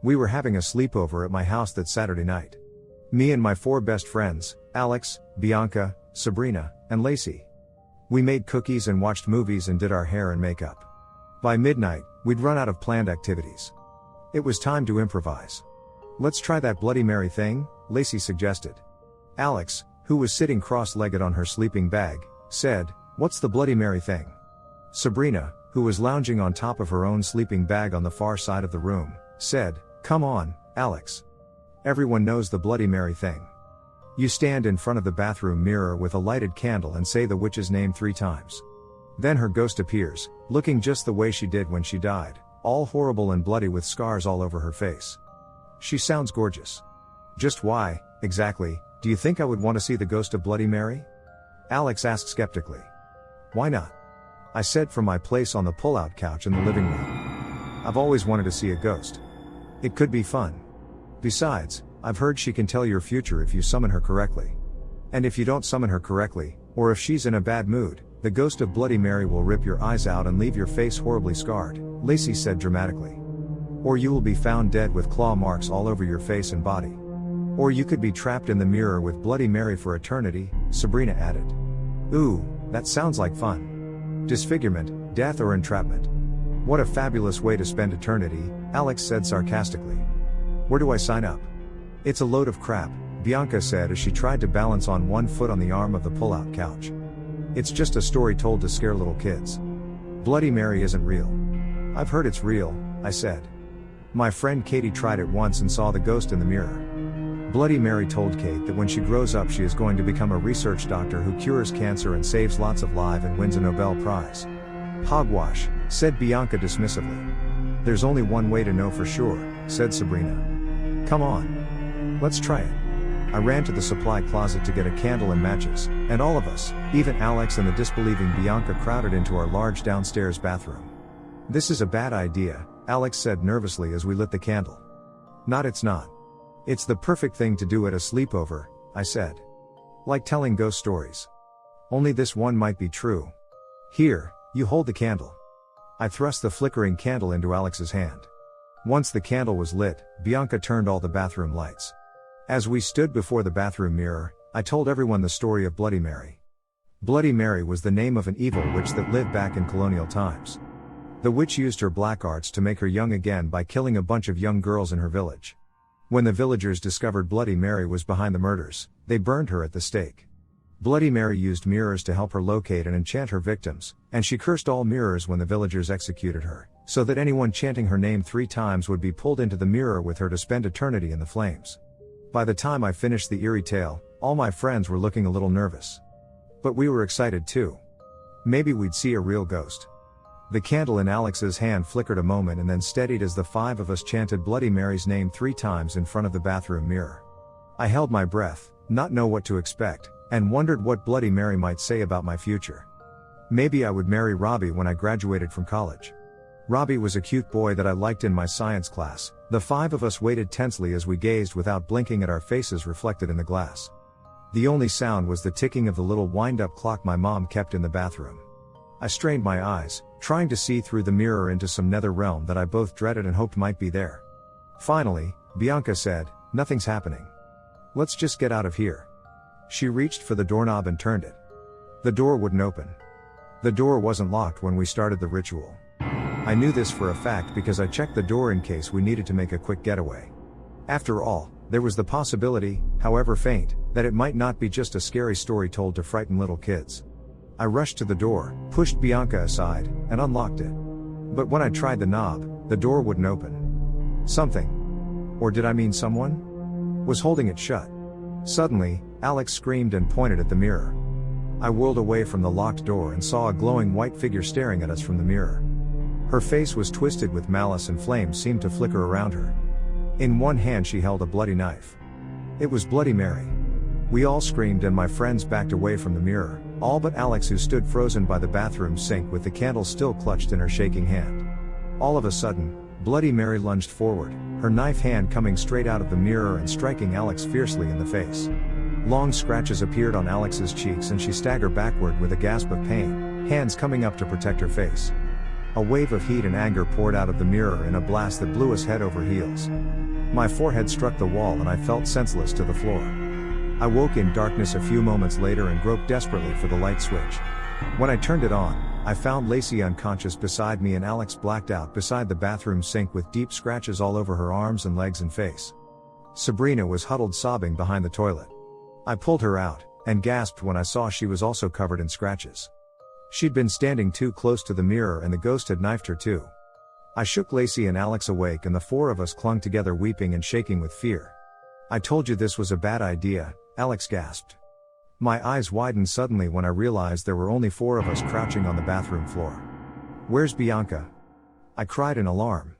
We were having a sleepover at my house that Saturday night. Me and my 4 best friends, Alex, Bianca, Sabrina, and Lacey. We made cookies and watched movies and did our hair and makeup. By midnight, we'd run out of planned activities. It was time to improvise. "Let's try that Bloody Mary thing," Lacey suggested. Alex, who was sitting cross-legged on her sleeping bag, said, "What's the Bloody Mary thing?" Sabrina, who was lounging on top of her own sleeping bag on the far side of the room, said, "Come on, Alex. Everyone knows the Bloody Mary thing. You stand in front of the bathroom mirror with a lighted candle and say the witch's name 3 times. Then her ghost appears, looking just the way she did when she died, all horrible and bloody with scars all over her face. She sounds gorgeous. Just why, exactly, do you think I would want to see the ghost of Bloody Mary?" Alex asked skeptically. "Why not?" I said from my place on the pull-out couch in the living room. "I've always wanted to see a ghost. It could be fun. Besides, I've heard she can tell your future if you summon her correctly. And if you don't summon her correctly, or if she's in a bad mood, the ghost of Bloody Mary will rip your eyes out and leave your face horribly scarred," Lacey said dramatically. "Or you will be found dead with claw marks all over your face and body. Or you could be trapped in the mirror with Bloody Mary for eternity," Sabrina added. "Ooh, that sounds like fun. Disfigurement, death or entrapment. What a fabulous way to spend eternity," Alex said sarcastically. "Where do I sign up?" "It's a load of crap," Bianca said as she tried to balance on one foot on the arm of the pull-out couch. "It's just a story told to scare little kids. Bloody Mary isn't real." "I've heard it's real," I said. "My friend Katie tried it once and saw the ghost in the mirror. Bloody Mary told Kate that when she grows up she is going to become a research doctor who cures cancer and saves lots of lives and wins a Nobel Prize." "Hogwash," said Bianca dismissively. "There's only one way to know for sure," said Sabrina. "Come on. Let's try it." I ran to the supply closet to get a candle and matches, and all of us, even Alex and the disbelieving Bianca, crowded into our large downstairs bathroom. "This is a bad idea," Alex said nervously as we lit the candle. It's not. It's the perfect thing to do at a sleepover," I said. "Like telling ghost stories. Only this one might be true. Here, you hold the candle." I thrust the flickering candle into Alex's hand. Once the candle was lit, Bianca turned all the bathroom lights. As we stood before the bathroom mirror, I told everyone the story of Bloody Mary. Bloody Mary was the name of an evil witch that lived back in colonial times. The witch used her black arts to make her young again by killing a bunch of young girls in her village. When the villagers discovered Bloody Mary was behind the murders, they burned her at the stake. Bloody Mary used mirrors to help her locate and enchant her victims, and she cursed all mirrors when the villagers executed her, so that anyone chanting her name 3 times would be pulled into the mirror with her to spend eternity in the flames. By the time I finished the eerie tale, all my friends were looking a little nervous. But we were excited too. Maybe we'd see a real ghost. The candle in Alex's hand flickered a moment and then steadied as the 5 of us chanted Bloody Mary's name 3 times in front of the bathroom mirror. I held my breath, not know what to expect, and wondered what Bloody Mary might say about my future. Maybe I would marry Robbie when I graduated from college. Robbie was a cute boy that I liked in my science class. The 5 of us waited tensely as we gazed without blinking at our faces reflected in the glass. The only sound was the ticking of the little wind-up clock my mom kept in the bathroom. I strained my eyes, trying to see through the mirror into some nether realm that I both dreaded and hoped might be there. Finally, Bianca said, "Nothing's happening. Let's just get out of here." She reached for the doorknob and turned it. The door wouldn't open. The door wasn't locked when we started the ritual. I knew this for a fact because I checked the door in case we needed to make a quick getaway. After all, there was the possibility, however faint, that it might not be just a scary story told to frighten little kids. I rushed to the door, pushed Bianca aside, and unlocked it. But when I tried the knob, the door wouldn't open. Something, or did I mean someone, was holding it shut. Suddenly, Alex screamed and pointed at the mirror. I whirled away from the locked door and saw a glowing white figure staring at us from the mirror. Her face was twisted with malice and flames seemed to flicker around her. In one hand she held a bloody knife. It was Bloody Mary. We all screamed and my friends backed away from the mirror, all but Alex, who stood frozen by the bathroom sink with the candle still clutched in her shaking hand. All of a sudden, Bloody Mary lunged forward, her knife hand coming straight out of the mirror and striking Alex fiercely in the face. Long scratches appeared on Alex's cheeks and she staggered backward with a gasp of pain, hands coming up to protect her face. A wave of heat and anger poured out of the mirror in a blast that blew us head over heels. My forehead struck the wall and I felt senseless to the floor. I woke in darkness a few moments later and groped desperately for the light switch. When I turned it on, I found Lacey unconscious beside me and Alex blacked out beside the bathroom sink with deep scratches all over her arms and legs and face. Sabrina was huddled sobbing behind the toilet. I pulled her out, and gasped when I saw she was also covered in scratches. She'd been standing too close to the mirror and the ghost had knifed her too. I shook Lacey and Alex awake and the four of us clung together weeping and shaking with fear. "I told you this was a bad idea," Alex gasped. My eyes widened suddenly when I realized there were only four of us crouching on the bathroom floor. "Where's Bianca?" I cried in alarm.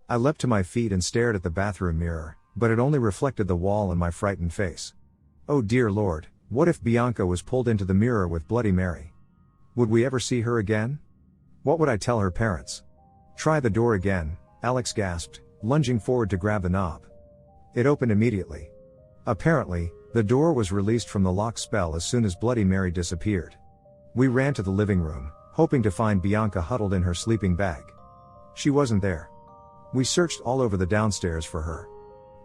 I leapt to my feet and stared at the bathroom mirror, but it only reflected the wall and my frightened face. Oh dear Lord, what if Bianca was pulled into the mirror with Bloody Mary? Would we ever see her again? What would I tell her parents? "Try the door again," Alex gasped, lunging forward to grab the knob. It opened immediately. Apparently, the door was released from the lock spell as soon as Bloody Mary disappeared. We ran to the living room, hoping to find Bianca huddled in her sleeping bag. She wasn't there. We searched all over the downstairs for her.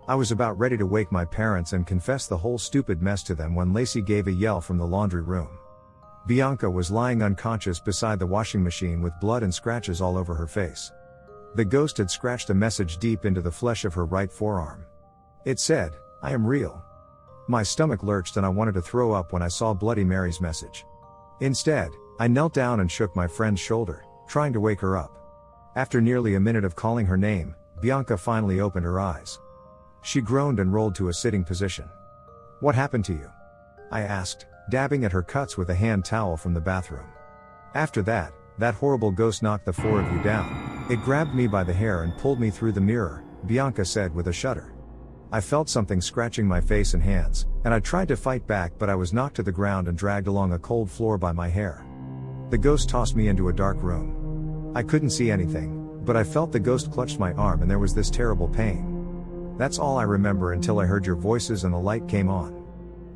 I was about ready to wake my parents and confess the whole stupid mess to them when Lacey gave a yell from the laundry room. Bianca was lying unconscious beside the washing machine with blood and scratches all over her face. The ghost had scratched a message deep into the flesh of her right forearm. It said, "I am real." My stomach lurched and I wanted to throw up when I saw Bloody Mary's message. Instead, I knelt down and shook my friend's shoulder, trying to wake her up. After nearly a minute of calling her name, Bianca finally opened her eyes. She groaned and rolled to a sitting position. "What happened to you?" I asked, dabbing at her cuts with a hand towel from the bathroom. "After that horrible ghost knocked the four of you down. It grabbed me by the hair and pulled me through the mirror," Bianca said with a shudder. "I felt something scratching my face and hands, and I tried to fight back but I was knocked to the ground and dragged along a cold floor by my hair. The ghost tossed me into a dark room. I couldn't see anything, but I felt the ghost clutched my arm and there was this terrible pain. That's all I remember until I heard your voices and the light came on."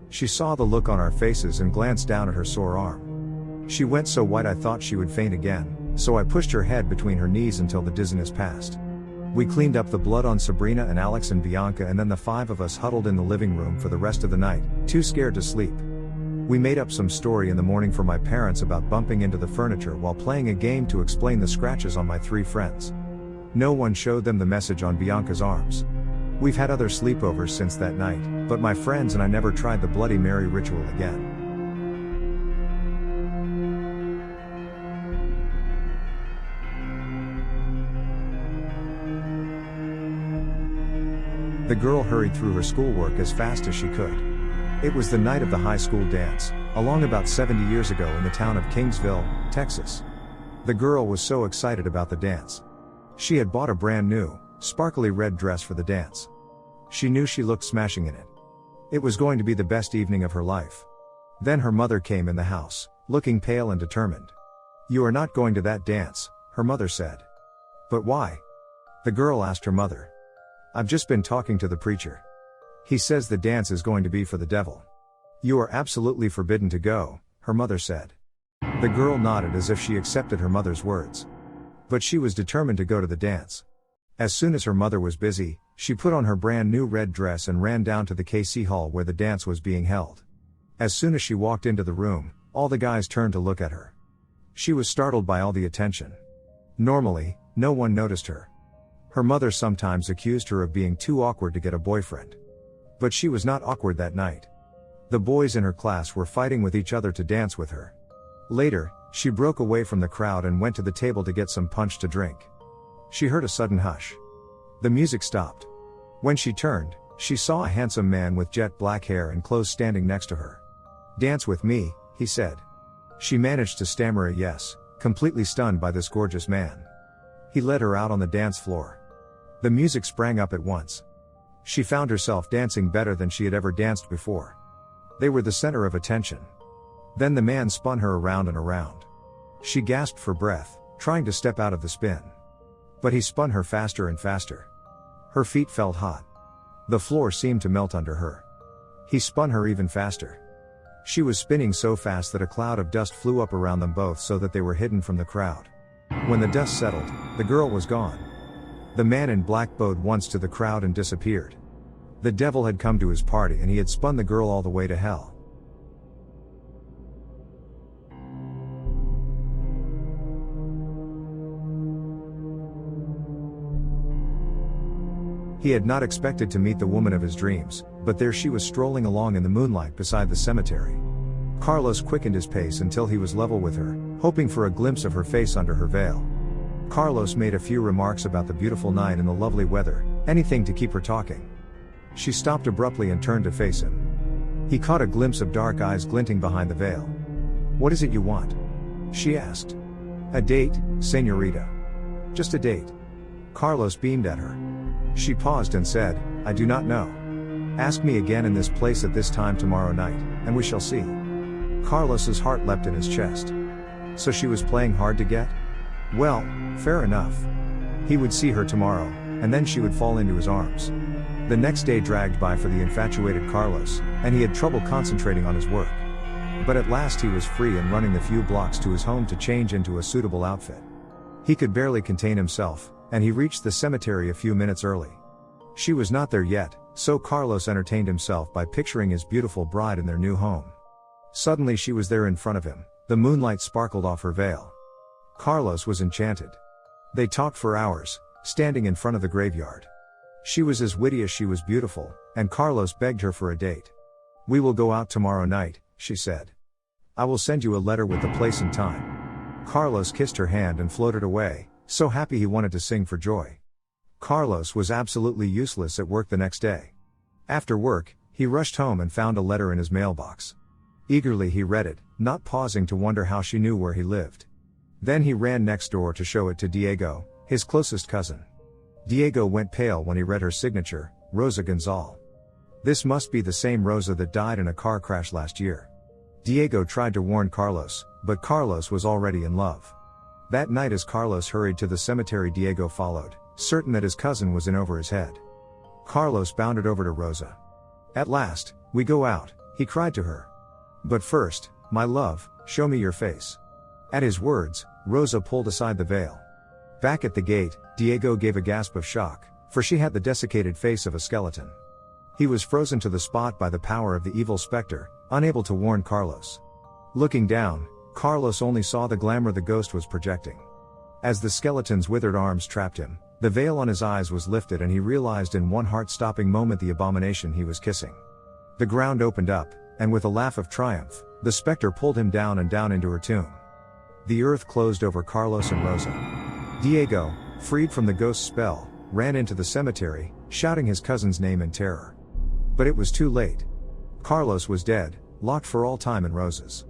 She saw the look on our faces and glanced down at her sore arm. She went so white I thought she would faint again, so I pushed her head between her knees until the dizziness passed. We cleaned up the blood on Sabrina and Alex and Bianca and then the five of us huddled in the living room for the rest of the night, too scared to sleep. We made up some story in the morning for my parents about bumping into the furniture while playing a game to explain the scratches on my three friends. No one showed them the message on Bianca's arms. We've had other sleepovers since that night, but my friends and I never tried the Bloody Mary ritual again. The girl hurried through her schoolwork as fast as she could. It was the night of the high school dance, along about 70 years ago in the town of Kingsville, Texas. The girl was so excited about the dance. She had bought a brand new, sparkly red dress for the dance. She knew she looked smashing in it. It was going to be the best evening of her life. Then her mother came in the house, looking pale and determined. "You are not going to that dance," her mother said. "But why?" the girl asked her mother. "I've just been talking to the preacher. He says the dance is going to be for the devil. You are absolutely forbidden to go," her mother said. The girl nodded as if she accepted her mother's words. But she was determined to go to the dance. As soon as her mother was busy, she put on her brand new red dress and ran down to the KC Hall where the dance was being held. As soon as she walked into the room, all the guys turned to look at her. She was startled by all the attention. Normally, no one noticed her. Her mother sometimes accused her of being too awkward to get a boyfriend. But she was not awkward that night. The boys in her class were fighting with each other to dance with her. Later, she broke away from the crowd and went to the table to get some punch to drink. She heard a sudden hush. The music stopped. When she turned, she saw a handsome man with jet black hair and clothes standing next to her. "Dance with me," he said. She managed to stammer a yes, completely stunned by this gorgeous man. He led her out on the dance floor. The music sprang up at once. She found herself dancing better than she had ever danced before. They were the center of attention. Then the man spun her around and around. She gasped for breath, trying to step out of the spin. But he spun her faster and faster. Her feet felt hot. The floor seemed to melt under her. He spun her even faster. She was spinning so fast that a cloud of dust flew up around them both so that they were hidden from the crowd. When the dust settled, the girl was gone. The man in black bowed once to the crowd and disappeared. The devil had come to his party and he had spun the girl all the way to hell. He had not expected to meet the woman of his dreams, but there she was strolling along in the moonlight beside the cemetery. Carlos quickened his pace until he was level with her, hoping for a glimpse of her face under her veil. Carlos made a few remarks about the beautiful night and the lovely weather, anything to keep her talking. She stopped abruptly and turned to face him. He caught a glimpse of dark eyes glinting behind the veil. "What is it you want?" she asked. "A date, señorita. Just a date." Carlos beamed at her. She paused and said, "I do not know. Ask me again in this place at this time tomorrow night, and we shall see." Carlos's heart leapt in his chest. So she was playing hard to get? Well, fair enough. He would see her tomorrow, and then she would fall into his arms. The next day dragged by for the infatuated Carlos, and he had trouble concentrating on his work. But at last he was free and running the few blocks to his home to change into a suitable outfit. He could barely contain himself, and he reached the cemetery a few minutes early. She was not there yet, so Carlos entertained himself by picturing his beautiful bride in their new home. Suddenly she was there in front of him, the moonlight sparkled off her veil. Carlos was enchanted. They talked for hours, standing in front of the graveyard. She was as witty as she was beautiful, and Carlos begged her for a date. "We will go out tomorrow night," she said. "I will send you a letter with the place and time." Carlos kissed her hand and floated away, so happy he wanted to sing for joy. Carlos was absolutely useless at work the next day. After work, he rushed home and found a letter in his mailbox. Eagerly he read it, not pausing to wonder how she knew where he lived. Then he ran next door to show it to Diego, his closest cousin. Diego went pale when he read her signature, Rosa Gonzal. This must be the same Rosa that died in a car crash last year. Diego tried to warn Carlos, but Carlos was already in love. That night as Carlos hurried to the cemetery, Diego followed, certain that his cousin was in over his head. Carlos bounded over to Rosa. "At last, we go out," he cried to her. "But first, my love, show me your face." At his words, Rosa pulled aside the veil. Back at the gate, Diego gave a gasp of shock, for she had the desiccated face of a skeleton. He was frozen to the spot by the power of the evil specter, unable to warn Carlos. Looking down, Carlos only saw the glamour the ghost was projecting. As the skeleton's withered arms trapped him, the veil on his eyes was lifted and he realized in one heart-stopping moment the abomination he was kissing. The ground opened up, and with a laugh of triumph, the specter pulled him down and down into her tomb. The earth closed over Carlos and Rosa. Diego, freed from the ghost's spell, ran into the cemetery, shouting his cousin's name in terror. But it was too late. Carlos was dead, locked for all time in Rosa's